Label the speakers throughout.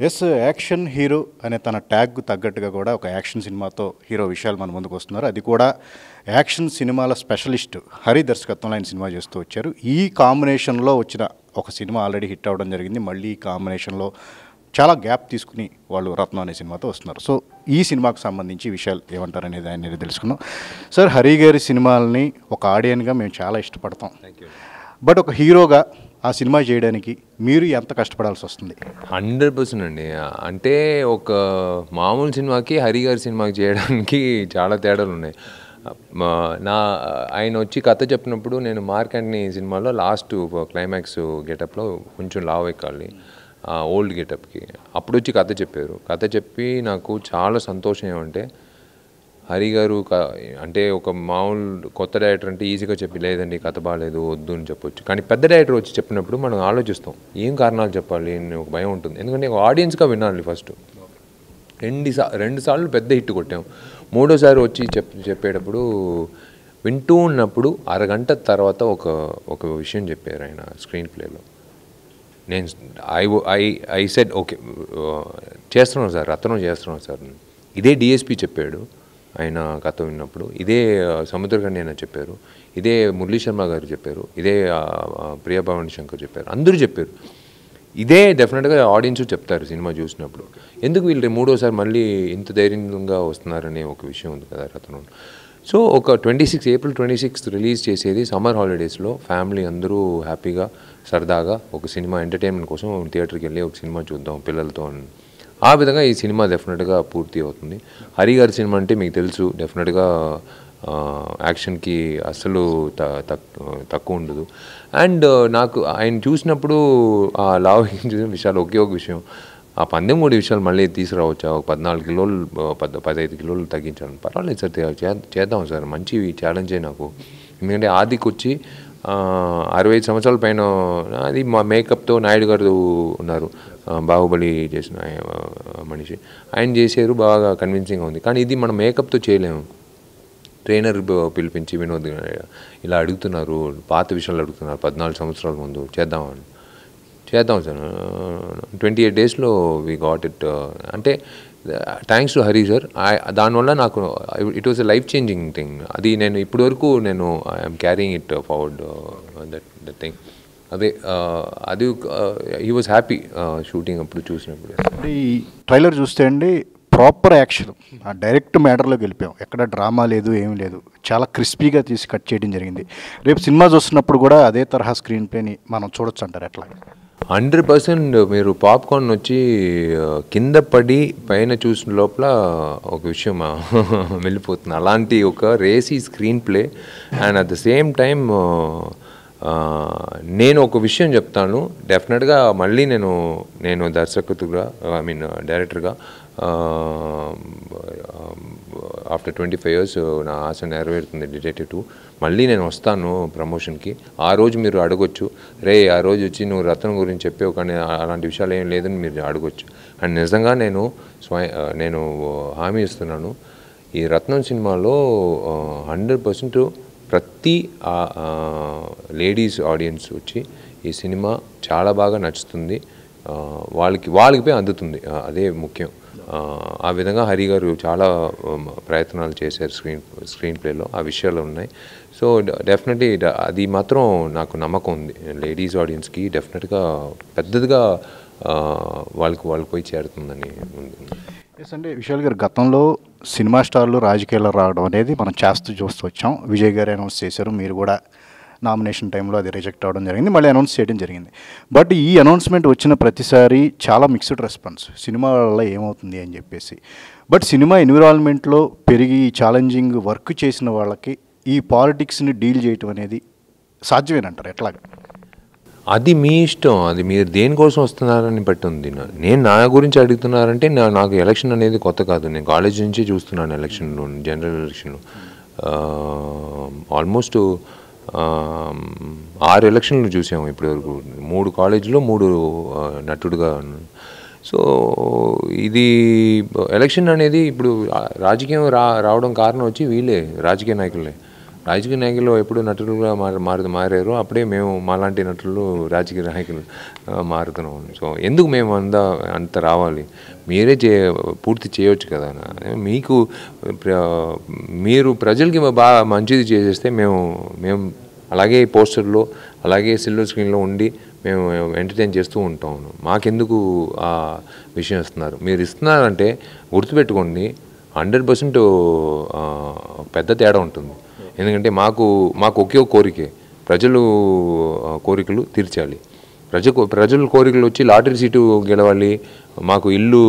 Speaker 1: Yes. Action hero అనే తన ట్యాగ్‌కు తగ్గట్టుగా కూడా ఒక యాక్షన్ సినిమాతో హీరో విశాల్ మన ముందుకొస్తున్నారు. అది కూడా యాక్షన్ సినిమాల స్పెషలిస్ట్ హరి దర్శకత్వంలో ఆయన సినిమా చేస్తూ వచ్చారు. ఈ కాంబినేషన్‌లో వచ్చిన ఒక సినిమా ఆల్రెడీ హిట్ అవ్వడం జరిగింది. మళ్ళీ ఈ కాంబినేషన్‌లో చాలా గ్యాప్ తీసుకుని వాళ్ళు 'రత్నం' అనే సినిమాతో వస్తున్నారు. సో ఈ సినిమాకు సంబంధించి విశాల్ ఏమంటారనేది ఆయన తెలుసుకుందాం. సార్, హరి గారి సినిమాలని ఒక ఆడియన్‌గా మేము చాలా ఇష్టపడతాం. బట్ ఒక హీరోగా ఆ సినిమా చేయడానికి మీరు ఎంత కష్టపడాల్సి వస్తుంది?
Speaker 2: 100% అండి. అంటే ఒక మామూలు సినిమాకి, హరి గారి సినిమాకి చేయడానికి చాలా తేడాలు ఉన్నాయి. నా ఆయన వచ్చి కథ చెప్పినప్పుడు నేను మార్క్ యాంటనీ సినిమాలో లాస్ట్ క్లైమాక్స్ గెటప్లో కొంచెం లావు ఎక్కాలి, ఓల్డ్ గెటప్కి. అప్పుడు వచ్చి కథ చెప్పారు. కథ చెప్పి నాకు చాలా సంతోషం ఏమంటే, హరి గారు అంటే ఒక మామూలు కొత్త డైరెక్టర్ అంటే ఈజీగా చెప్పి లేదండి కథ బాగాలేదు వద్దు అని చెప్పొచ్చు. కానీ పెద్ద డైరెక్టర్ వచ్చి చెప్పినప్పుడు మనం ఆలోచిస్తాం ఏం కారణాలు చెప్పాలి అని ఒక భయం ఉంటుంది. ఎందుకంటే ఒక ఆడియన్స్గా వినాలి ఫస్ట్. రెండు సార్లు పెద్ద హిట్ కొట్టాం. మూడోసారి వచ్చి చెప్పేటప్పుడు వింటూ ఉన్నప్పుడు అరగంట తర్వాత ఒక విషయం చెప్పారు ఆయన స్క్రీన్ ప్లేలో. నేను ఐ సెడ్ ఓకే చేస్తున్నాను సార్, రత్నం చేస్తున్నాను సార్. ఇదే డిఎస్పి చెప్పాడు ఆయన కథ విన్నప్పుడు, ఇదే సముద్రకన్య ఆయన చెప్పారు, ఇదే మురళీ శర్మ గారు చెప్పారు, ఇదే ప్రియభవాని శంకర్ చెప్పారు, అందరూ చెప్పారు. ఇదే డెఫినెట్గా ఆడియన్స్ చెప్తారు సినిమా చూసినప్పుడు. ఎందుకు వీళ్ళు మూడోసారి మళ్ళీ ఇంత ధైర్యంగా వస్తున్నారనే ఒక విషయం ఉంది కదా రత్నం. సో ఒక ఏప్రిల్ 26 రిలీజ్ చేసేది సమ్మర్ హాలిడేస్లో. ఫ్యామిలీ అందరూ హ్యాపీగా సరదాగా ఒక సినిమా ఎంటర్టైన్మెంట్ కోసం థియేటర్కి వెళ్ళి ఒక సినిమా చూద్దాం పిల్లలతో. ఆ విధంగా ఈ సినిమా డెఫినెట్గా పూర్తి అవుతుంది. హరి గారి సినిమా అంటే మీకు తెలుసు, డెఫినెట్గా యాక్షన్కి అస్సలు తక్కువ ఉండదు. అండ్ నాకు ఆయన చూసినప్పుడు ఆ లావ్ చూసిన విషయాలు ఒకే ఒక విషయం, ఆ 13 విషయాలు మళ్ళీ తీసుకురావచ్చా, ఒక 14 కిలోలు 15 కిలోలు తగ్గించాను. పర్వాలేదు సార్, చేద్దాం సార్, మంచి ఛాలెంజే నాకు. ఎందుకంటే ఆదికి వచ్చి 65 సంవత్సరాల పైన, అది మా మేకప్తో నాయుడు గారు ఉన్నారు, బాహుబలి చేసిన మనిషి, ఆయన చేశారు, బాగా కన్విన్సింగ్గా ఉంది. కానీ ఇది మనం మేకప్తో చేయలేము. ట్రైనర్ పిలిపించి వినోద్ ఇలా అడుగుతున్నారు, పాత విషయాలు అడుగుతున్నారు, 14 సంవత్సరాల ముందు చేద్దాం సార్. 28 డేస్లో వీ గాట్ ఇట్. అంటే థ్యాంక్స్ టు హరి సార్. దానివల్ల నాకు it was a life changing thing. అది నేను ఇప్పటివరకు I'm carrying it forward that thing. అదే అది హీ వాజ్ హ్యాపీ షూటింగ్ అప్పుడు చూసినప్పుడు.
Speaker 1: ఈ ట్రైలర్ చూస్తే అండి ప్రాపర్ యాక్షన్, డైరెక్ట్ మ్యాటర్లోకి వెళ్ళిపోయాం. ఎక్కడ డ్రామా లేదు, ఏమీ లేదు, చాలా క్రిస్పీగా తీసి కట్ చేయడం జరిగింది. రేపు సినిమా చూస్తున్నప్పుడు కూడా అదే తరహా స్క్రీన్ ప్లేని మనం చూడొచ్చు అంటారు ఎట్లా?
Speaker 2: 100% మీరు పాప్కార్న్ వచ్చి కింద పడి పైన చూసిన లోపల ఒక విషయం వెళ్ళిపోతుంది. అలాంటి ఒక racy screen play. And at the same time నేను ఒక విషయం చెప్తాను, డెఫినెట్గా మళ్ళీ నేను దర్శకుడుగా, డైరెక్టర్గా ఆఫ్టర్ 25 years నా ఆశ నెరవేరుతుంది డిటెక్టివ్ 2. మళ్ళీ నేను వస్తాను ప్రమోషన్కి. ఆ రోజు మీరు అడగొచ్చు, రే ఆ రోజు వచ్చి నువ్వు రత్నం గురించి చెప్పావు కానీ అలాంటి విషయాలు ఏం లేదని మీరు అడగొచ్చు. అండ్ నిజంగా నేను హామీ ఇస్తున్నాను, ఈ రత్నం సినిమాలో 100% ప్రతి లేడీస్ ఆడియన్స్ వచ్చి ఈ సినిమా చాలా బాగా నచ్చుతుంది, వాళ్ళకి అందుతుంది, అదే ముఖ్యం. ఆ విధంగా హరి గారు చాలా ప్రయత్నాలు చేశారు స్క్రీన్ ప్లేలో, ఆ విషయాలు ఉన్నాయి. సో డెఫినెట్లీ అది మాత్రం నాకు నమ్మకం ఉంది, లేడీస్ ఆడియన్స్కి డెఫినెట్గా పెద్దదిగా వాళ్ళకి పోయి చేరుతుందని ఉంది.
Speaker 1: ఎస్ అండి, విశాల్ గారు గతంలో సినిమా స్టార్లు రాజకీయాల్లో రావడం అనేది మనం చూస్తూ వచ్చాం. విజయ్ గారు అనౌన్స్ చేశారు, మీరు కూడా నామినేషన్ టైంలో అది రిజెక్ట్ అవ్వడం జరిగింది, మళ్ళీ అనౌన్స్ చేయడం జరిగింది. బట్ ఈ అనౌన్స్మెంట్ వచ్చిన ప్రతిసారి చాలా మిక్స్డ్ రెస్పాన్స్, సినిమా వల్ల ఏమవుతుంది అని చెప్పేసి. బట్ సినిమా ఎన్విరాన్మెంట్లో పెరిగి ఛాలెంజింగ్ వర్క్ చేసిన వాళ్ళకి ఈ పాలిటిక్స్ని డీల్ చేయటం అనేది సాధ్యమేనంటారు ఎట్లాగా?
Speaker 2: అది మీ ఇష్టం, అది మీరు దేనికోసం వస్తున్నారని బట్టి ఉంది. నేను నా గురించి అడుగుతున్నారంటే నాకు ఎలక్షన్ అనేది కొత్త కాదు, నేను కాలేజ్ నుంచి చూస్తున్నాను ఎలక్షన్లో, జనరల్ ఎలక్షన్లో. ఆల్మోస్ట్ 6 ఎలక్షన్లు చూసాము ఇప్పటివరకు, 3 కాలేజీలో 3 నటుడుగా. సో ఇది ఎలక్షన్ అనేది ఇప్పుడు రాజకీయం రావడం కారణం వచ్చి వీళ్ళే, రాజకీయ నాయకులే. రాజకీయ నాయకులు ఎప్పుడు నటులుగా మారారు, అప్పుడే మేము మాలాంటి నటులు రాజకీయ నాయకులు మారుతున్నాం. సో ఎందుకు మేము అంత రావాలి, మీరే పూర్తి చేయవచ్చు కదా. మీకు మీరు ప్రజలకి బాగా మంచిది చేసేస్తే మేము అలాగే పోస్టర్లో అలాగే సిల్వర్ స్క్రీన్లో ఉండి మేము ఎంటర్టైన్ చేస్తూ ఉంటాం. మాకెందుకు ఆ విషయం ఇస్తున్నారు? మీరు ఇస్తున్నారంటే గుర్తుపెట్టుకోండి, 100% పెద్ద తేడా ఉంటుంది. ఎందుకంటే మాకు ఒకే కోరికే, ప్రజలు కోరికలు తీర్చాలి. ప్రజల కోరికలు వచ్చి లాటరీ సీటు గెలవాలి, మాకు ఇల్లు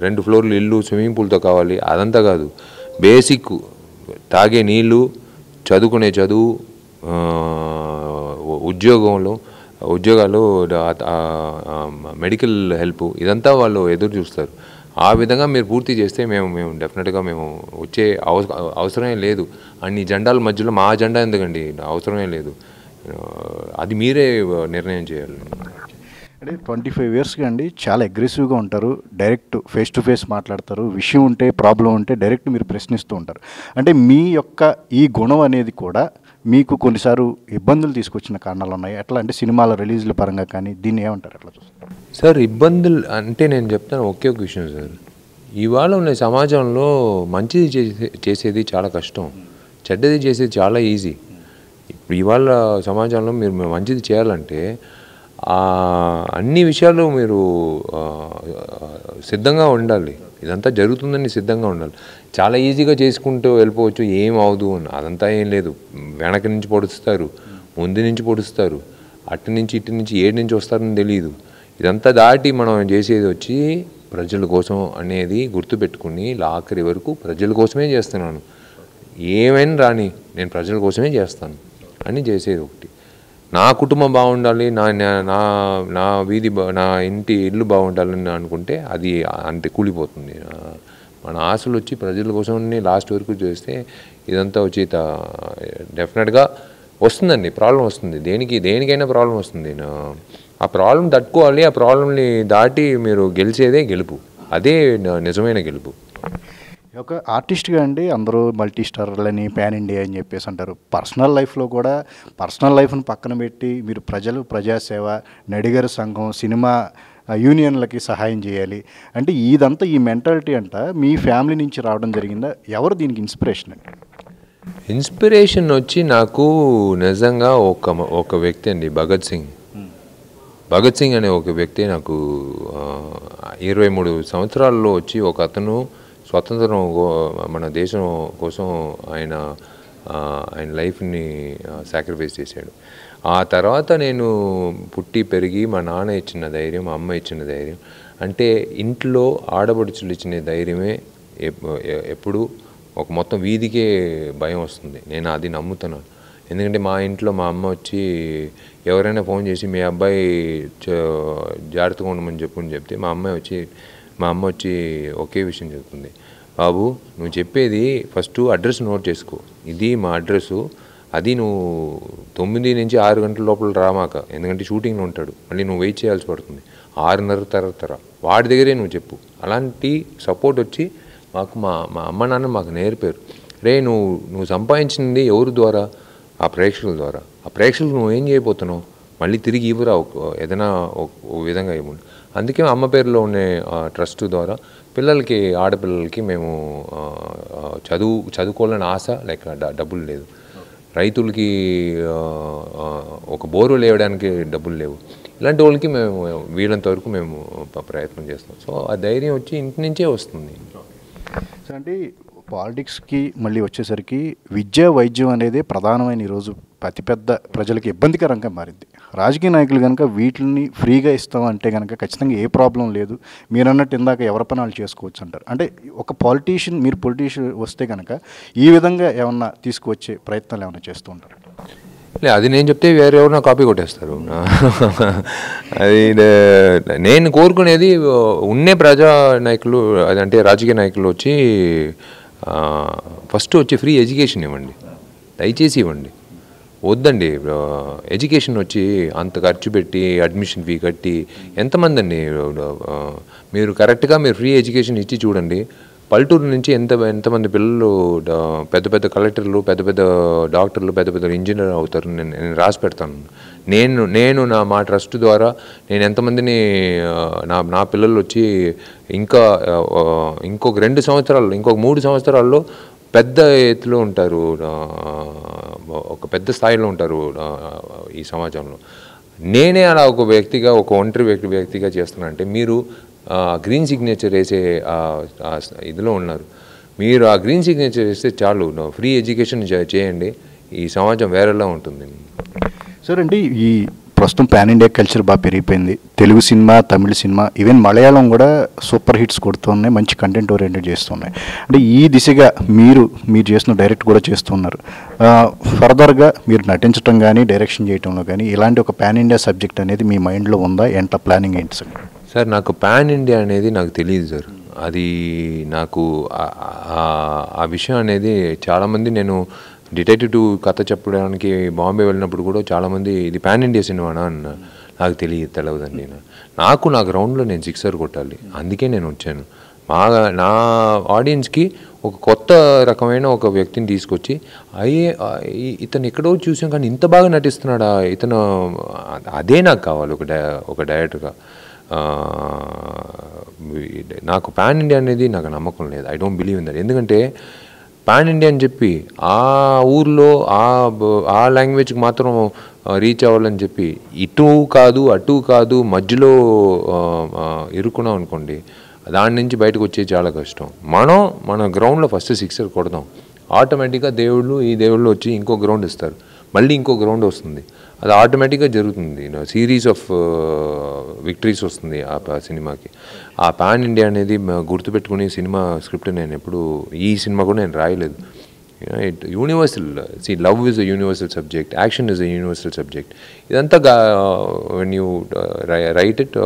Speaker 2: 2 ఫ్లోర్లు ఇల్లు స్విమ్మింగ్ పూల్తో కావాలి, అదంతా కాదు. బేసిక్ తాగే నీళ్ళు, చదువుకునే చదువు, ఉద్యోగాలు, మెడికల్ హెల్ప్, ఇదంతా వాళ్ళు ఎదురు చూస్తారు. ఆ విధంగా మీరు పూర్తి చేస్తే మేము డెఫినెట్గా మేము వచ్చే అవసరమే లేదు. అన్ని జెండాల మధ్యలో మా జెండా ఎందుకండి, అవసరమే లేదు. అది మీరే నిర్ణయం చేయాలి.
Speaker 1: అంటే 25 ఇయర్స్గా అండి చాలా అగ్రెసివ్గా ఉంటారు, డైరెక్ట్ ఫేస్ టు ఫేస్ మాట్లాడతారు, విషయం ఉంటే ప్రాబ్లం ఉంటే డైరెక్ట్ మీరు ప్రశ్నిస్తూ ఉంటారు. అంటే మీ యొక్క ఈ గుణం అనేది కూడా మీకు కొన్నిసార్లు ఇబ్బందులు తీసుకొచ్చిన కారణాలు ఉన్నాయి. ఎట్లా అంటే సినిమాల రిలీజ్ల పరంగా కానీ దీన్ని ఏమంటారు ఎట్లా చూస్తారు?
Speaker 2: సార్ ఇబ్బందులు అంటే నేను చెప్తాను ఒకే ఒక విషయం సార్. ఇవాళ ఉన్న సమాజంలో మంచిది చేసేది చాలా కష్టం, చెడ్డది చేసేది చాలా ఈజీ. ఇప్పుడు ఇవాళ సమాజంలో మీరు మంచిది చేయాలంటే అన్ని విషయాలు మీరు సిద్ధంగా ఉండాలి. ఇదంతా జరుగుతుందని సిద్ధంగా ఉండాలి. చాలా ఈజీగా చేసుకుంటూ వెళ్ళిపోవచ్చు, ఏం అవదు అని. అదంతా ఏం లేదు. వెనక నుంచి పొడుస్తారు, ముందు నుంచి పొడుస్తారు, అటు నుంచి ఇటు నుంచి ఏడు నుంచి వస్తారని తెలియదు. ఇదంతా దాటి మనం చేసేది వచ్చి ప్రజల కోసం అనేది గుర్తుపెట్టుకుని ఆఖరి వరకు ప్రజల కోసమే చేస్తున్నాను, ఏమైనా రాని నేను ప్రజల కోసమే చేస్తాను అని చేసేది ఒకటి. నా కుటుంబం బాగుండాలి, నా వీధి నా ఇల్లు బాగుండాలని అనుకుంటే అది అంతే కూలిపోతుంది. మన ఆశలు వచ్చి ప్రజల కోసం లాస్ట్ వరకు చేస్తే ఇదంతా వచ్చి డెఫినెట్గా వస్తుందండి, ప్రాబ్లం వస్తుంది. దేనికైనా ప్రాబ్లం వస్తుంది. ఆ ప్రాబ్లం తట్టుకోవాలి, ఆ ప్రాబ్లంని దాటి మీరు గెలిచేదే గెలుపు, అదే నిజమైన గెలుపు.
Speaker 1: ఒక ఆర్టిస్ట్గా అండి అందరూ మల్టీ స్టారర్లని ప్యాన్ ఇండియా అని చెప్పేసి అంటారు. పర్సనల్ లైఫ్లో కూడా పర్సనల్ లైఫ్ను పక్కన పెట్టి మీరు ప్రజాసేవ, నడిగర్ సంఘం, సినిమా యూనియన్లకి సహాయం చేయాలి అంటే ఇదంతా ఈ మెంటాలిటీ అంట మీ ఫ్యామిలీ నుంచి రావడం జరిగిందా? ఎవరు దీనికి ఇన్స్పిరేషన్?
Speaker 2: ఇన్స్పిరేషన్ వచ్చి నాకు నిజంగా ఒక వ్యక్తి అండి, భగత్ సింగ్ అనే ఒక వ్యక్తి నాకు 23 సంవత్సరాల్లో వచ్చి ఒక అతను స్వతంత్రం మన దేశం కోసం ఆయన లైఫ్ని సాక్రిఫైస్ చేశాడు. ఆ తర్వాత నేను పుట్టి పెరిగి మా నాన్న ఇచ్చిన ధైర్యం, మా అమ్మ ఇచ్చిన ధైర్యం, అంటే ఇంట్లో ఆడపడుచులు ఇచ్చిన ధైర్యమే ఎప్పుడు ఒక మొత్తం వీధికే భయం వస్తుంది. నేను అది నమ్ముతున్నాను. ఎందుకంటే మా ఇంట్లో మా అమ్మ వచ్చి ఎవరైనా ఫోన్ చేసి మీ అబ్బాయి జాగ్రత్తగా ఉండమని చెప్తే మా అమ్మ వచ్చి ఒకే విషయం చెప్తుంది, బాబు నువ్వు చెప్పేది ఫస్ట్ అడ్రస్ నోట్ చేసుకో, ఇది మా అడ్రస్సు, అది నువ్వు 9 నుంచి 6 గంటల లోపల రామాక, ఎందుకంటే షూటింగ్లో ఉంటాడు, మళ్ళీ నువ్వు వెయిట్ చేయాల్సి పడుతుంది, 6:30 తర్వాత వాడి దగ్గరే నువ్వు చెప్పు. అలాంటి సపోర్ట్ వచ్చి మాకు మా అమ్మ నాన్న మాకు నేర్పారు. రే నువ్వు సంపాదించింది ఎవరి ద్వారా? ఆ ప్రేక్షకుల ద్వారా. ఆ ప్రేక్షకులు నువ్వు ఏం చేయబోతున్నావు, మళ్ళీ తిరిగి ఇవ్వరా, ఏదైనా ఒక విధంగా ఇవ్వండి. అందుకే అమ్మ పేరులో ఉండే ట్రస్ట్ ద్వారా పిల్లలకి, ఆడపిల్లలకి మేము చదువుకోవాలని ఆశ, లైక్ డబ్బులు లేదు. రైతులకి ఒక బోర్వెల్ వేయడానికి డబ్బులు లేవు. ఇలాంటి వాళ్ళకి మేము వీలంత వరకు మేము ప్రయత్నం చేస్తాం. సో ఆ ధైర్యం వచ్చి ఇంటి నుంచే వస్తుంది.
Speaker 1: సో అంటే పాలిటిక్స్కి మళ్ళీ వచ్చేసరికి విద్యా, వైద్యం అనేది ప్రధానమైన ఈరోజు అతిపెద్ద ప్రజలకి ఇబ్బందికరంగా మారింది. రాజకీయ నాయకులు కనుక వీటిని ఫ్రీగా ఇస్తామంటే కనుక ఖచ్చితంగా ఏ ప్రాబ్లం లేదు, మీరు అన్నట్టు ఇందాక ఎవరి పనాలు చేసుకోవచ్చు అంటారు. అంటే ఒక మీరు పొలిటీషియన్ వస్తే కనుక ఈ విధంగా ఏమన్నా తీసుకువచ్చే ప్రయత్నాలు ఏమైనా చేస్తూ ఉంటారు?
Speaker 2: అది నేను చెప్తే వేరే ఎవరైనా కాపీ కొట్టేస్తారు. అది నేను కోరుకునేది ఉన్నే ప్రజా నాయకులు, అదంటే రాజకీయ నాయకులు వచ్చి ఫస్ట్ వచ్చి ఫ్రీ ఎడ్యుకేషన్ ఇవ్వండి, దయచేసి ఇవ్వండి. వద్దండి ఎడ్యుకేషన్ వచ్చి అంత ఖర్చు పెట్టి అడ్మిషన్ ఫీ కట్టి ఎంతమంది అండి. మీరు కరెక్ట్గా మీరు ఫ్రీ ఎడ్యుకేషన్ ఇచ్చి చూడండి, పల్లెటూరు నుంచి ఎంతమంది పిల్లలు పెద్ద పెద్ద కలెక్టర్లు, పెద్ద పెద్ద డాక్టర్లు, పెద్ద పెద్ద ఇంజనీర్ అవుతారు నేను రాసి పెడతాను. నేను మా ట్రస్ట్ ద్వారా నేను ఎంతమందిని నా పిల్లలు వచ్చి ఇంకొక 2 సంవత్సరాల్లో, ఇంకొక 3 సంవత్సరాల్లో పెద్ద ఎత్తులో ఉంటారు, ఒక పెద్ద స్థాయిలో ఉంటారు ఈ సమాజంలో. నేనే అలా ఒక వ్యక్తిగా, ఒక ఒంటరి వ్యక్తిగా చేస్తున్నా అంటే మీరు గ్రీన్ సిగ్నేచర్ వేసే ఇదిలో ఉన్నారు. మీరు ఆ గ్రీన్ సిగ్నేచర్ వేస్తే చాలు, ఫ్రీ ఎడ్యుకేషన్ చేయండి, ఈ సమాజం వేరేలా ఉంటుంది.
Speaker 1: సార్ అండి, ఈ ప్రస్తుతం పాన్ ఇండియా కల్చర్ బాగా పెరిగిపోయింది. తెలుగు సినిమా, తమిళ సినిమా, ఈవెన్ మలయాళం కూడా సూపర్ హిట్స్ కొడుతున్నాయి, మంచి కంటెంట్ ఓరియంటెడ్ చేస్తున్నాయి. అంటే ఈ దిశగా మీరు చేస్తున్న డైరెక్ట్ కూడా చేస్తున్నారు. ఫర్దర్గా మీరు నటించడం కానీ, డైరెక్షన్ చేయడంలో కానీ ఇలాంటి ఒక పాన్ ఇండియా సబ్జెక్ట్ అనేది మీ మైండ్లో ఉందా? ఎంత ప్లానింగ్ ఏంటి సార్?
Speaker 2: సార్, నాకు పాన్ ఇండియా అనేది నాకు తెలియదు సార్. అది నాకు ఆ విషయం అనేది చాలామంది, నేను డిటెక్టివ్ కథ చెప్పడానికి బాంబే వెళ్ళినప్పుడు కూడా చాలామంది ఇది పాన్ ఇండియా సినిమానా అన్న. నాకు తెలియదండి. నా గ్రౌండ్లో నేను 6 కొట్టాలి, అందుకే నేను వచ్చాను. నా ఆడియన్స్కి ఒక కొత్త రకమైన ఒక వ్యక్తిని తీసుకొచ్చి ఇతను ఎక్కడో చూసాం కానీ ఇంత బాగా నటిస్తున్నాడా ఇతను, అదే నాకు కావాలి ఒక డైరెక్టర్గా. నాకు పాన్ ఇండియా అనేది నాకు నమ్మకం లేదు. I don't believe in that. ఎందుకంటే పాన్ ఇండియా అని చెప్పి ఆ ఊర్లో ఆ లాంగ్వేజ్కి మాత్రం రీచ్ అవ్వాలని చెప్పి ఇటు కాదు అటు కాదు మధ్యలో ఇరుక్కున్నాం అనుకోండి, దాని నుంచి బయటకు వచ్చేది చాలా కష్టం. మన గ్రౌండ్లో ఫస్ట్ 6 కొడదాం, ఆటోమేటిక్గా ఈ దేవుళ్ళు వచ్చి ఇంకో గ్రౌండ్ ఇస్తారు, మళ్ళీ ఇంకో గ్రౌండ్ వస్తుంది. అది ఆటోమేటిక్గా జరుగుతుంది. సిరీస్ ఆఫ్ విక్టరీస్ వస్తుంది ఆ సినిమాకి. ఆ పాన్ ఇండియా అనేది గుర్తుపెట్టుకుని సినిమా స్క్రిప్ట్ నేను ఎప్పుడు, ఈ సినిమా కూడా నేను రాయలేదు. Universal, love is a universal subject, action is a universal subject. ఇదంతా when you write it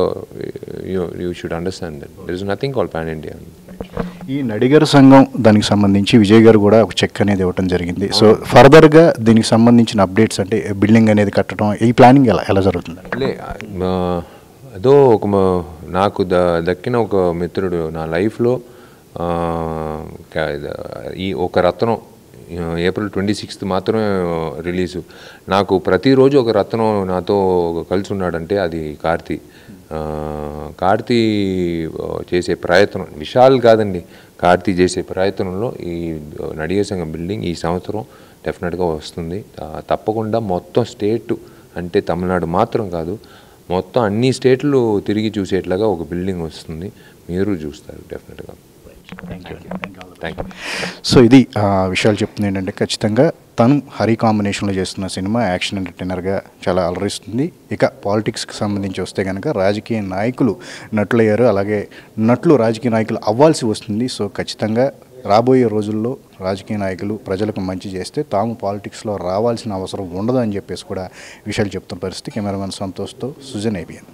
Speaker 2: you should understand that there is nothing called pan India.
Speaker 1: ఈ నడిగర్ సంఘం దానికి సంబంధించి విజయ్ గారు కూడా ఒక చెక్ అనేది ఇవ్వడం జరిగింది. సో ఫర్దర్గా దీనికి సంబంధించిన అప్డేట్స్, అంటే బిల్డింగ్ అనేది కట్టడం, ఈ ప్లానింగ్ ఎలా జరుగుతుంది?
Speaker 2: అదో నాకు దక్కిన ఒక మిత్రుడు నా లైఫ్లో ఈ ఒక రత్నం ఏప్రిల్ 26 మాత్రమే రిలీజు. నాకు ప్రతిరోజు ఒక రత్నం నాతో కలిసి ఉన్నాడంటే అది కార్తీ చేసే ప్రయత్నం, విశాల్ కాదండి, కార్తీ చేసే ప్రయత్నంలో ఈ నడిగర్ సంఘం బిల్డింగ్ ఈ సంవత్సరం డెఫినెట్గా వస్తుంది. తప్పకుండా మొత్తం స్టేట్, అంటే తమిళనాడు మాత్రం కాదు, మొత్తం అన్ని స్టేట్లు తిరిగి చూసేట్లాగా ఒక బిల్డింగ్ వస్తుంది. మీరు చూస్తారు డెఫినెట్గా. Thank you.
Speaker 1: సో ఇది విషయాలు చెప్తుంది ఏంటంటే, ఖచ్చితంగా తను హరి కాంబినేషన్లో చేస్తున్న సినిమా యాక్షన్ ఎంటర్టైనర్గా చాలా అలరిస్తుంది. ఇక పాలిటిక్స్కి సంబంధించి వస్తే కనుక రాజకీయ నాయకులు నటులయ్యారు, అలాగే నటులు రాజకీయ నాయకులు అవ్వాల్సి వస్తుంది. సో ఖచ్చితంగా రాబోయే రోజుల్లో రాజకీయ నాయకులు ప్రజలకు మంచి చేస్తే తాము పాలిటిక్స్లో రావాల్సిన అవసరం ఉండదు అని చెప్పేసి కూడా విషయాలు చెప్తున్న పరిస్థితి. కెమెరామెన్ సంతోష్తో సుజన్, ABN.